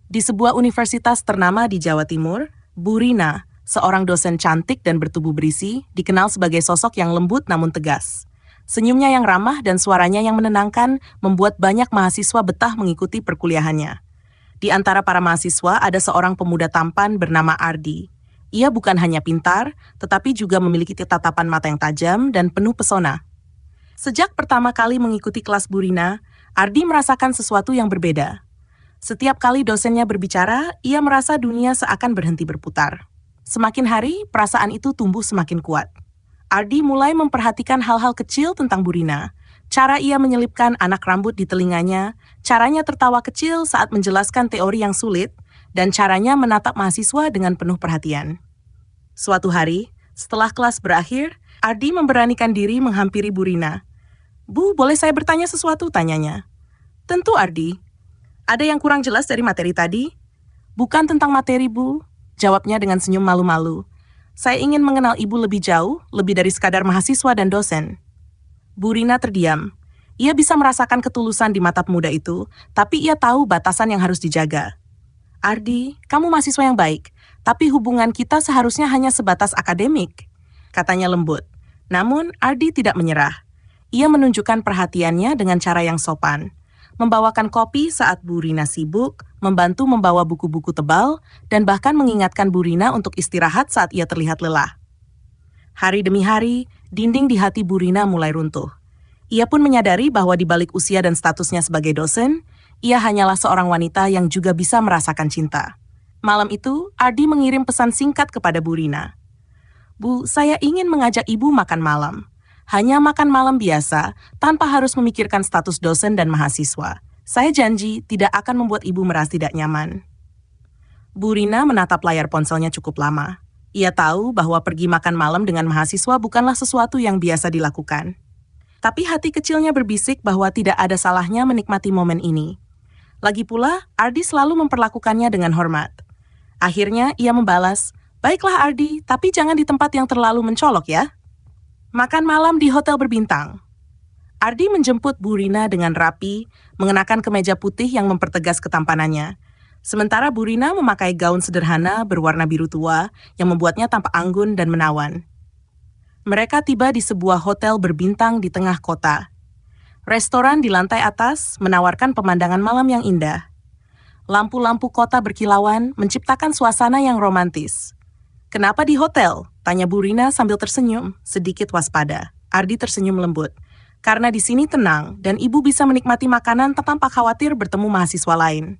Di sebuah universitas ternama di Jawa Timur, Bu Rina, seorang dosen cantik dan bertubuh berisi, dikenal sebagai sosok yang lembut namun tegas. Senyumnya yang ramah dan suaranya yang menenangkan membuat banyak mahasiswa betah mengikuti perkuliahannya. Di antara para mahasiswa ada seorang pemuda tampan bernama Ardi. Ia bukan hanya pintar, tetapi juga memiliki tatapan mata yang tajam dan penuh pesona. Sejak pertama kali mengikuti kelas Bu Rina, Ardi merasakan sesuatu yang berbeda. Setiap kali dosennya berbicara, ia merasa dunia seakan berhenti berputar. Semakin hari, perasaan itu tumbuh semakin kuat. Ardi mulai memperhatikan hal-hal kecil tentang Bu Rina. Cara ia menyelipkan anak rambut di telinganya, caranya tertawa kecil saat menjelaskan teori yang sulit, dan caranya menatap mahasiswa dengan penuh perhatian. Suatu hari, setelah kelas berakhir, Ardi memberanikan diri menghampiri Bu Rina. "Bu, boleh saya bertanya sesuatu?" tanyanya. "Tentu, Ardi. Ada yang kurang jelas dari materi tadi?" "Bukan tentang materi, Bu," jawabnya dengan senyum malu-malu. "Saya ingin mengenal Ibu lebih jauh, lebih dari sekadar mahasiswa dan dosen." Bu Rina terdiam. Ia bisa merasakan ketulusan di mata pemuda itu, tapi ia tahu batasan yang harus dijaga. "Ardi, kamu mahasiswa yang baik, tapi hubungan kita seharusnya hanya sebatas akademik," katanya lembut. Namun, Ardi tidak menyerah. Ia menunjukkan perhatiannya dengan cara yang sopan. Membawakan kopi saat Bu Rina sibuk, membantu membawa buku-buku tebal, dan bahkan mengingatkan Bu Rina untuk istirahat saat ia terlihat lelah. Hari demi hari, dinding di hati Bu Rina mulai runtuh. Ia pun menyadari bahwa di balik usia dan statusnya sebagai dosen, ia hanyalah seorang wanita yang juga bisa merasakan cinta. Malam itu, Ardi mengirim pesan singkat kepada Bu Rina. "Bu, saya ingin mengajak Ibu makan malam. Hanya makan malam biasa, tanpa harus memikirkan status dosen dan mahasiswa. Saya janji tidak akan membuat Ibu merasa tidak nyaman." Bu Rina menatap layar ponselnya cukup lama. Ia tahu bahwa pergi makan malam dengan mahasiswa bukanlah sesuatu yang biasa dilakukan. Tapi hati kecilnya berbisik bahwa tidak ada salahnya menikmati momen ini. Lagi pula, Ardi selalu memperlakukannya dengan hormat. Akhirnya, ia membalas, "Baiklah Ardi, tapi jangan di tempat yang terlalu mencolok ya." Makan malam di hotel berbintang. Ardi menjemput Bu Rina dengan rapi, mengenakan kemeja putih yang mempertegas ketampanannya. Sementara Bu Rina memakai gaun sederhana berwarna biru tua yang membuatnya tampak anggun dan menawan. Mereka tiba di sebuah hotel berbintang di tengah kota. Restoran di lantai atas menawarkan pemandangan malam yang indah. Lampu-lampu kota berkilauan menciptakan suasana yang romantis. "Kenapa di hotel?" tanya Bu Rina sambil tersenyum, sedikit waspada. Ardi tersenyum lembut. "Karena di sini tenang dan Ibu bisa menikmati makanan tanpa khawatir bertemu mahasiswa lain."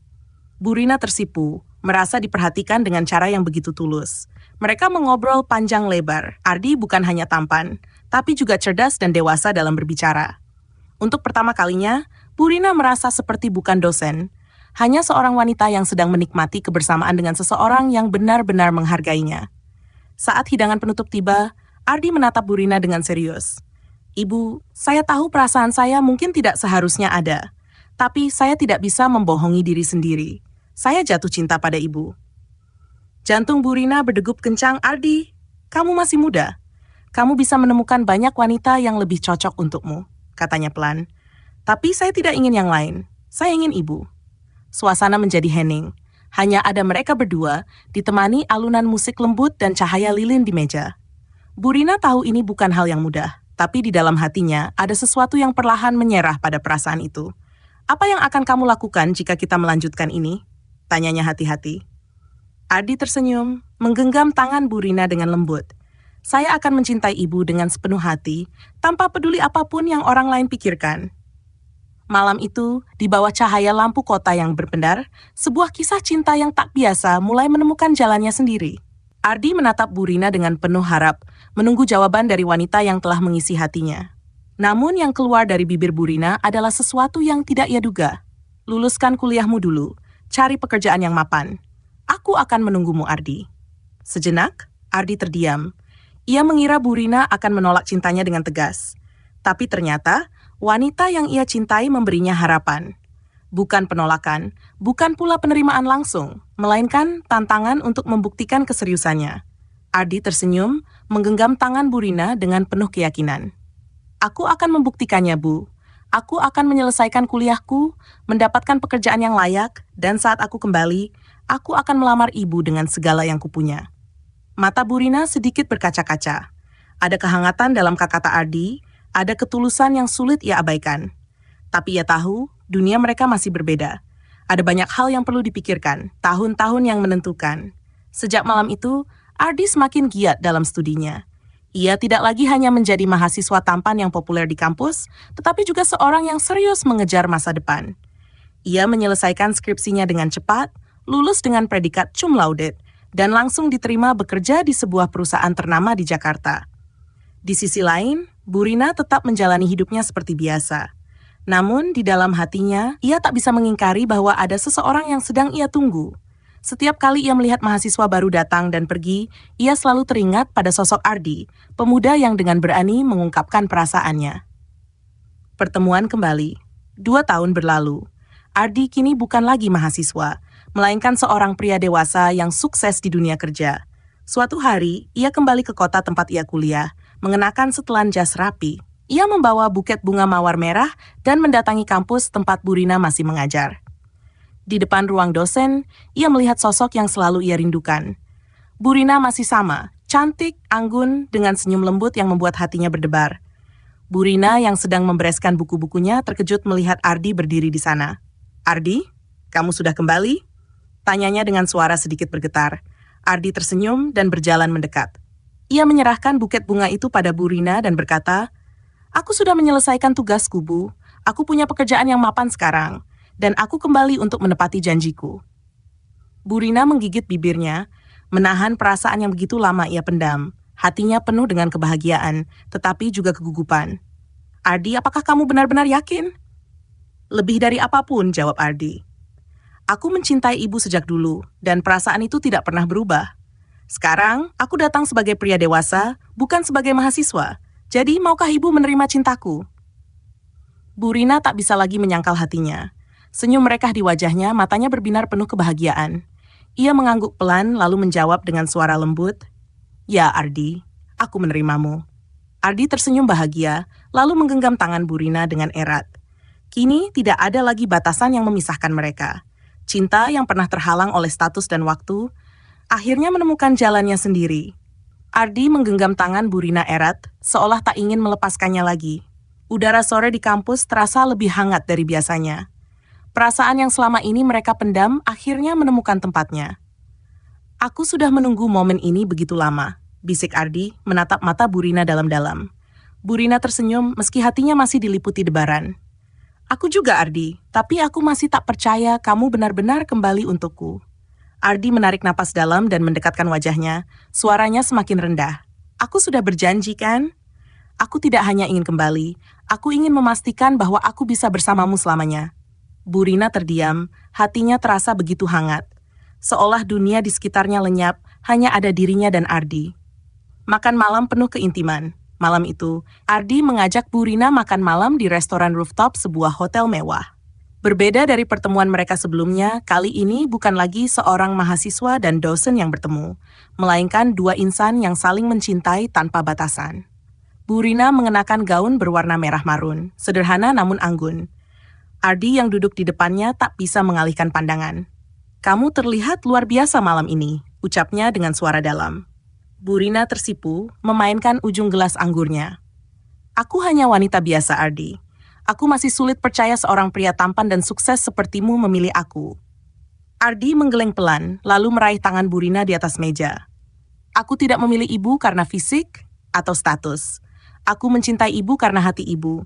Bu Rina tersipu, merasa diperhatikan dengan cara yang begitu tulus. Mereka mengobrol panjang lebar. Ardi bukan hanya tampan, tapi juga cerdas dan dewasa dalam berbicara. Untuk pertama kalinya, Bu Rina merasa seperti bukan dosen, hanya seorang wanita yang sedang menikmati kebersamaan dengan seseorang yang benar-benar menghargainya. Saat hidangan penutup tiba, Ardi menatap Bu Rina dengan serius. "Ibu, saya tahu perasaan saya mungkin tidak seharusnya ada, tapi saya tidak bisa membohongi diri sendiri. Saya jatuh cinta pada Ibu." Jantung Bu Rina berdegup kencang. "Ardi, kamu masih muda. Kamu bisa menemukan banyak wanita yang lebih cocok untukmu," katanya pelan. "Tapi saya tidak ingin yang lain. Saya ingin Ibu." Suasana menjadi hening. Hanya ada mereka berdua, ditemani alunan musik lembut dan cahaya lilin di meja. Bu Rina tahu ini bukan hal yang mudah, tapi di dalam hatinya ada sesuatu yang perlahan menyerah pada perasaan itu. "Apa yang akan kamu lakukan jika kita melanjutkan ini?" tanyanya hati-hati. Ardi tersenyum, menggenggam tangan Bu Rina dengan lembut. "Saya akan mencintai Ibu dengan sepenuh hati, tanpa peduli apapun yang orang lain pikirkan." Malam itu, di bawah cahaya lampu kota yang berpendar, sebuah kisah cinta yang tak biasa mulai menemukan jalannya sendiri. Ardi menatap Bu Rina dengan penuh harap, menunggu jawaban dari wanita yang telah mengisi hatinya. Namun yang keluar dari bibir Bu Rina adalah sesuatu yang tidak ia duga. "Luluskan kuliahmu dulu, cari pekerjaan yang mapan. Aku akan menunggumu, Ardi." Sejenak, Ardi terdiam. Ia mengira Bu Rina akan menolak cintanya dengan tegas. Tapi ternyata, wanita yang ia cintai memberinya harapan. Bukan penolakan, bukan pula penerimaan langsung, melainkan tantangan untuk membuktikan keseriusannya. Ardi tersenyum, menggenggam tangan Bu Rina dengan penuh keyakinan. "Aku akan membuktikannya, Bu. Aku akan menyelesaikan kuliahku, mendapatkan pekerjaan yang layak, dan saat aku kembali, aku akan melamar ibu dengan segala yang kupunya. Mata Burina sedikit berkaca-kaca. Ada kehangatan dalam kata-kata Ardi, ada ketulusan yang sulit ia abaikan. Tapi ia tahu, dunia mereka masih berbeda. Ada banyak hal yang perlu dipikirkan, tahun-tahun yang menentukan. Sejak malam itu, Ardi semakin giat dalam studinya. Ia tidak lagi hanya menjadi mahasiswa tampan yang populer di kampus, tetapi juga seorang yang serius mengejar masa depan. Ia menyelesaikan skripsinya dengan cepat, lulus dengan predikat cum laude, dan langsung diterima bekerja di sebuah perusahaan ternama di Jakarta. Di sisi lain, Burina tetap menjalani hidupnya seperti biasa. Namun, di dalam hatinya, ia tak bisa mengingkari bahwa ada seseorang yang sedang ia tunggu. Setiap kali ia melihat mahasiswa baru datang dan pergi, ia selalu teringat pada sosok Ardi, pemuda yang dengan berani mengungkapkan perasaannya. Pertemuan kembali. 2 tahun berlalu. Ardi kini bukan lagi mahasiswa, melainkan seorang pria dewasa yang sukses di dunia kerja. Suatu hari, ia kembali ke kota tempat ia kuliah, mengenakan setelan jas rapi. Ia membawa buket bunga mawar merah dan mendatangi kampus tempat Burina masih mengajar. Di depan ruang dosen, ia melihat sosok yang selalu ia rindukan. Burina masih sama, cantik, anggun, dengan senyum lembut yang membuat hatinya berdebar. Burina yang sedang membereskan buku-bukunya terkejut melihat Ardi berdiri di sana. "Ardi, kamu sudah kembali?" Tanyanya dengan suara sedikit bergetar. Ardi tersenyum dan berjalan mendekat. Ia menyerahkan buket bunga itu pada Burina dan berkata, "Aku sudah menyelesaikan tugasku, Bu. Aku punya pekerjaan yang mapan sekarang. Dan aku kembali untuk menepati janjiku." Burina menggigit bibirnya, menahan perasaan yang begitu lama ia pendam. Hatinya penuh dengan kebahagiaan, tetapi juga kegugupan. "Ardi, apakah kamu benar-benar yakin?" "Lebih dari apapun," jawab Ardi. "Aku mencintai ibu sejak dulu, dan perasaan itu tidak pernah berubah. Sekarang, aku datang sebagai pria dewasa, bukan sebagai mahasiswa. Jadi, maukah ibu menerima cintaku?" Burina tak bisa lagi menyangkal hatinya. Senyum merekah di wajahnya, matanya berbinar penuh kebahagiaan. Ia mengangguk pelan, lalu menjawab dengan suara lembut, "Ya, Ardi, aku menerimamu." Ardi tersenyum bahagia, lalu menggenggam tangan Burina dengan erat. Kini tidak ada lagi batasan yang memisahkan mereka. Cinta yang pernah terhalang oleh status dan waktu, akhirnya menemukan jalannya sendiri. Ardi menggenggam tangan Burina erat, seolah tak ingin melepaskannya lagi. Udara sore di kampus terasa lebih hangat dari biasanya. Perasaan yang selama ini mereka pendam akhirnya menemukan tempatnya. "Aku sudah menunggu momen ini begitu lama," bisik Ardi menatap mata Burina dalam-dalam. Burina tersenyum meski hatinya masih diliputi debaran. "Aku juga, Ardi, tapi aku masih tak percaya kamu benar-benar kembali untukku." Ardi menarik napas dalam dan mendekatkan wajahnya, suaranya semakin rendah. "Aku sudah berjanji, kan? Aku tidak hanya ingin kembali, aku ingin memastikan bahwa aku bisa bersamamu selamanya." Burina terdiam, hatinya terasa begitu hangat. Seolah dunia di sekitarnya lenyap, hanya ada dirinya dan Ardi. Makan malam penuh keintiman. Malam itu, Ardi mengajak Burina makan malam di restoran rooftop sebuah hotel mewah. Berbeda dari pertemuan mereka sebelumnya, kali ini bukan lagi seorang mahasiswa dan dosen yang bertemu, melainkan dua insan yang saling mencintai tanpa batasan. Burina mengenakan gaun berwarna merah marun, sederhana namun anggun. Ardi yang duduk di depannya tak bisa mengalihkan pandangan. "Kamu terlihat luar biasa malam ini," ucapnya dengan suara dalam. Burina tersipu, memainkan ujung gelas anggurnya. "Aku hanya wanita biasa, Ardi. Aku masih sulit percaya seorang pria tampan dan sukses sepertimu memilih aku." Ardi menggeleng pelan, lalu meraih tangan Burina di atas meja. "Aku tidak memilih ibu karena fisik atau status. Aku mencintai ibu karena hati ibu.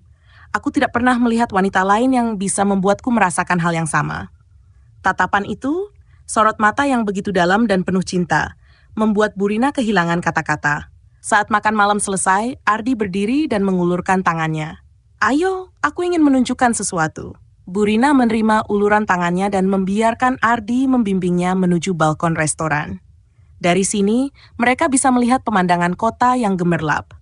Aku tidak pernah melihat wanita lain yang bisa membuatku merasakan hal yang sama." Tatapan itu, sorot mata yang begitu dalam dan penuh cinta, membuat Burina kehilangan kata-kata. Saat makan malam selesai, Ardi berdiri dan mengulurkan tangannya. "Ayo, aku ingin menunjukkan sesuatu." Burina menerima uluran tangannya dan membiarkan Ardi membimbingnya menuju balkon restoran. Dari sini, mereka bisa melihat pemandangan kota yang gemerlap.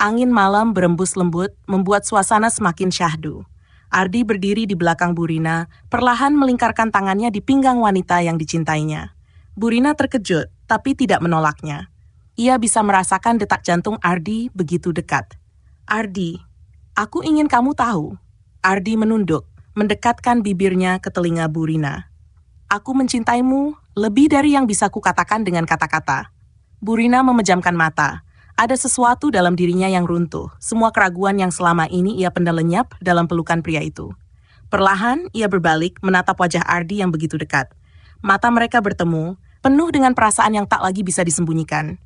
Angin malam berembus lembut, membuat suasana semakin syahdu. Ardi berdiri di belakang Burina, perlahan melingkarkan tangannya di pinggang wanita yang dicintainya. Burina terkejut, tapi tidak menolaknya. Ia bisa merasakan detak jantung Ardi begitu dekat. "Ardi, aku ingin kamu tahu." Ardi menunduk, mendekatkan bibirnya ke telinga Burina. Aku mencintaimu lebih dari yang bisa kukatakan dengan kata-kata. Burina memejamkan mata. Ada sesuatu dalam dirinya yang runtuh. Semua keraguan yang selama ini ia pendam lenyap dalam pelukan pria itu. Perlahan, ia berbalik menatap wajah Ardi yang begitu dekat. Mata mereka bertemu, penuh dengan perasaan yang tak lagi bisa disembunyikan.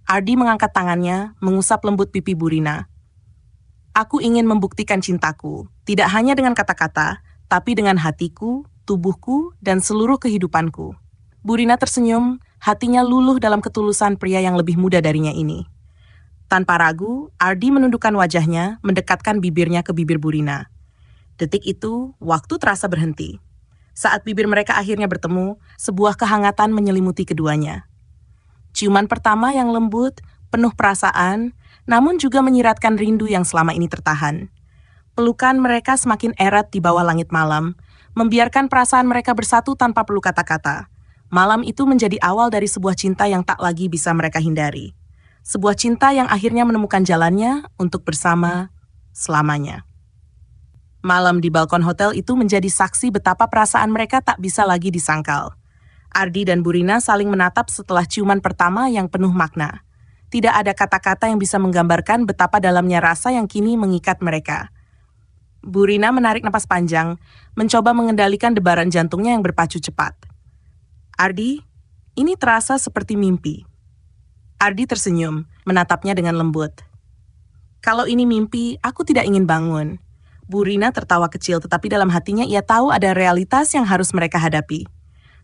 Ardi mengangkat tangannya, mengusap lembut pipi Burina. Aku ingin membuktikan cintaku, tidak hanya dengan kata-kata, tapi dengan hatiku, tubuhku, dan seluruh kehidupanku. Burina tersenyum, hatinya luluh dalam ketulusan pria yang lebih muda darinya ini. Tanpa ragu, Ardi menundukkan wajahnya, mendekatkan bibirnya ke bibir Burina. Detik itu, waktu terasa berhenti. Saat bibir mereka akhirnya bertemu, sebuah kehangatan menyelimuti keduanya. Ciuman pertama yang lembut, penuh perasaan, namun juga menyiratkan rindu yang selama ini tertahan. Pelukan mereka semakin erat di bawah langit malam, membiarkan perasaan mereka bersatu tanpa perlu kata-kata. Malam itu menjadi awal dari sebuah cinta yang tak lagi bisa mereka hindari. Sebuah cinta yang akhirnya menemukan jalannya untuk bersama selamanya. Malam di balkon hotel itu menjadi saksi betapa perasaan mereka tak bisa lagi disangkal. Ardi dan Burina saling menatap setelah ciuman pertama yang penuh makna. Tidak ada kata-kata yang bisa menggambarkan betapa dalamnya rasa yang kini mengikat mereka. Burina menarik napas panjang, mencoba mengendalikan debaran jantungnya yang berpacu cepat. Ardi, ini terasa seperti mimpi. Ardi tersenyum, menatapnya dengan lembut. Kalau ini mimpi, aku tidak ingin bangun. Burina tertawa kecil, tetapi dalam hatinya ia tahu ada realitas yang harus mereka hadapi.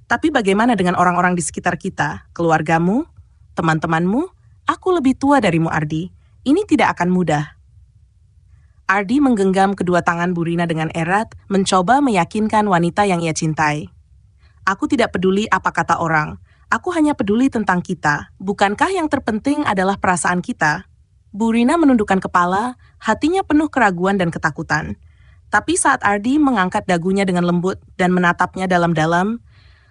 Tapi bagaimana dengan orang-orang di sekitar kita, keluargamu, teman-temanmu? Aku lebih tua darimu, Ardi. Ini tidak akan mudah. Ardi menggenggam kedua tangan Burina dengan erat, mencoba meyakinkan wanita yang ia cintai. Aku tidak peduli apa kata orang. Aku hanya peduli tentang kita. Bukankah yang terpenting adalah perasaan kita? Burina menundukkan kepala, hatinya penuh keraguan dan ketakutan. Tapi saat Ardi mengangkat dagunya dengan lembut dan menatapnya dalam-dalam,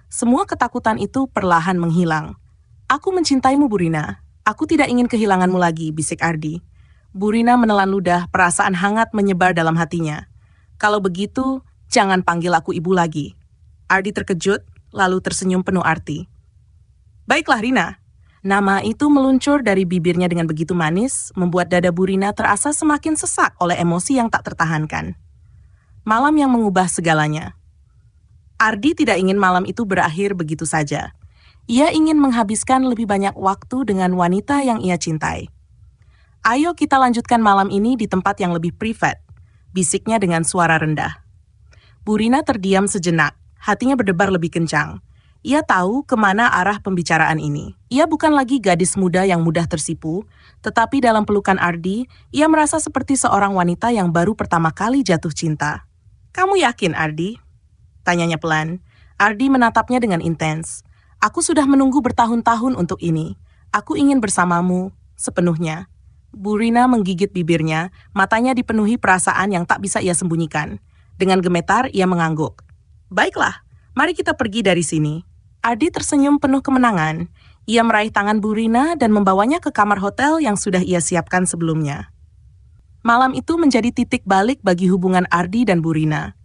semua ketakutan itu perlahan menghilang. Aku mencintaimu, Burina. Aku tidak ingin kehilanganmu lagi, bisik Ardi. Burina menelan ludah, perasaan hangat menyebar dalam hatinya. Kalau begitu, jangan panggil aku ibu lagi. Ardi terkejut, lalu tersenyum penuh arti. Baiklah, Rina. Nama itu meluncur dari bibirnya dengan begitu manis, membuat dada Burina terasa semakin sesak oleh emosi yang tak tertahankan. Malam yang mengubah segalanya. Ardi tidak ingin malam itu berakhir begitu saja. Ia ingin menghabiskan lebih banyak waktu dengan wanita yang ia cintai. Ayo kita lanjutkan malam ini di tempat yang lebih privat, bisiknya dengan suara rendah. Burina terdiam sejenak, hatinya berdebar lebih kencang. Ia tahu kemana arah pembicaraan ini. Ia bukan lagi gadis muda yang mudah tersipu, tetapi dalam pelukan Ardi, ia merasa seperti seorang wanita yang baru pertama kali jatuh cinta. Kamu yakin, Ardi? Tanyanya pelan. Ardi menatapnya dengan intens. Aku sudah menunggu bertahun-tahun untuk ini. Aku ingin bersamamu sepenuhnya. Burina menggigit bibirnya, matanya dipenuhi perasaan yang tak bisa ia sembunyikan. Dengan gemetar, ia mengangguk. Baiklah, mari kita pergi dari sini. Ardi tersenyum penuh kemenangan. Ia meraih tangan Burina dan membawanya ke kamar hotel yang sudah ia siapkan sebelumnya. Malam itu menjadi titik balik bagi hubungan Ardi dan Burina.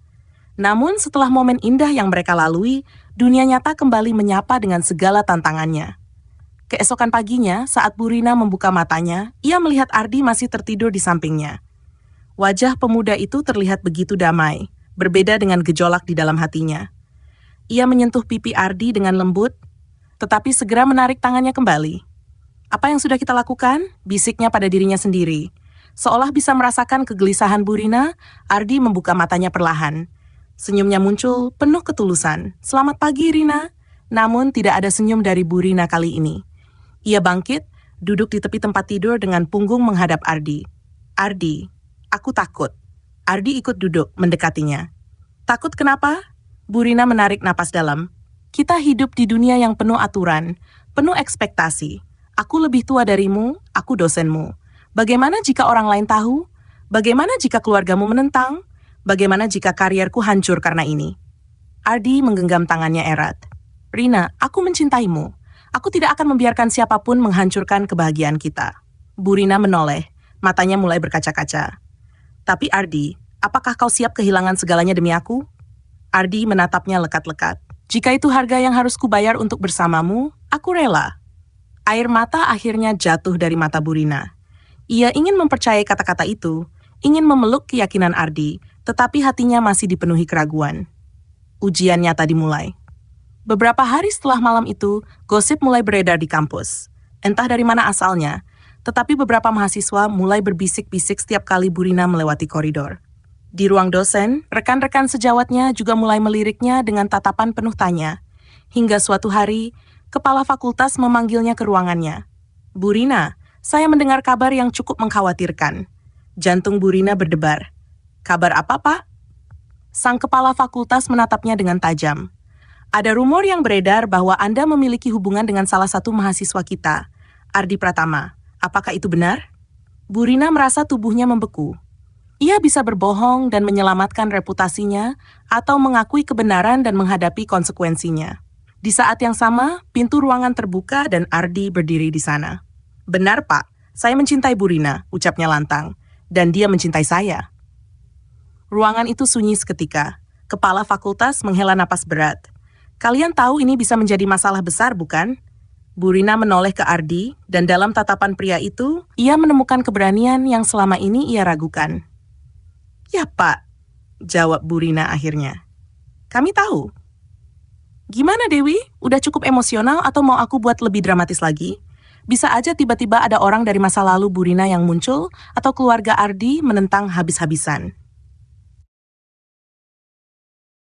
Namun setelah momen indah yang mereka lalui, dunia nyata kembali menyapa dengan segala tantangannya. Keesokan paginya, saat Burina membuka matanya, ia melihat Ardi masih tertidur di sampingnya. Wajah pemuda itu terlihat begitu damai, berbeda dengan gejolak di dalam hatinya. Ia menyentuh pipi Ardi dengan lembut, tetapi segera menarik tangannya kembali. Apa yang sudah kita lakukan? Bisiknya pada dirinya sendiri. Seolah bisa merasakan kegelisahan Burina, Ardi membuka matanya perlahan. Senyumnya muncul penuh ketulusan. Selamat pagi, Rina. Namun tidak ada senyum dari Burina kali ini. Ia bangkit, duduk di tepi tempat tidur dengan punggung menghadap Ardi. Ardi, aku takut. Ardi ikut duduk, mendekatinya. Takut kenapa? Burina menarik napas dalam. Kita hidup di dunia yang penuh aturan, penuh ekspektasi. Aku lebih tua darimu, aku dosenmu. Bagaimana jika orang lain tahu? Bagaimana jika keluargamu menentang? Bagaimana jika karierku hancur karena ini? Ardi menggenggam tangannya erat. Rina, aku mencintaimu. Aku tidak akan membiarkan siapapun menghancurkan kebahagiaan kita. Burina menoleh, matanya mulai berkaca-kaca. Tapi Ardi, Apakah kau siap kehilangan segalanya demi aku? Ardi menatapnya lekat-lekat. Jika itu harga yang harus kubayar untuk bersamamu, aku rela. Air mata akhirnya jatuh dari mata Burina. Ia ingin mempercayai kata-kata itu, ingin memeluk keyakinan Ardi, tetapi hatinya masih dipenuhi keraguan. Ujian nyata dimulai. Beberapa hari setelah malam itu, gosip mulai beredar di kampus. Entah dari mana asalnya, tetapi beberapa mahasiswa mulai berbisik-bisik setiap kali Burina melewati koridor. Di ruang dosen, rekan-rekan sejawatnya juga mulai meliriknya dengan tatapan penuh tanya. Hingga suatu hari, kepala fakultas memanggilnya ke ruangannya. Burina, saya mendengar kabar yang cukup mengkhawatirkan. Jantung Burina berdebar. Kabar apa, Pak? Sang kepala fakultas menatapnya dengan tajam. Ada rumor yang beredar bahwa Anda memiliki hubungan dengan salah satu mahasiswa kita, Ardi Pratama. Apakah itu benar? Burina merasa tubuhnya membeku. Ia bisa berbohong dan menyelamatkan reputasinya atau mengakui kebenaran dan menghadapi konsekuensinya. Di saat yang sama, pintu ruangan terbuka dan Ardi berdiri di sana. Benar, Pak. Saya mencintai Burina, ucapnya lantang. Dan dia mencintai saya. Ruangan itu sunyi seketika. Kepala fakultas menghela napas berat. Kalian tahu ini bisa menjadi masalah besar, bukan? Burina menoleh ke Ardi, dan dalam tatapan pria itu, ia menemukan keberanian yang selama ini ia ragukan. Ya, Pak, jawab Burina akhirnya. Kami tahu. Gimana, Dewi? Udah cukup emosional atau mau aku buat lebih dramatis lagi? Bisa aja tiba-tiba ada orang dari masa lalu Burina yang muncul, atau keluarga Ardi menentang habis-habisan.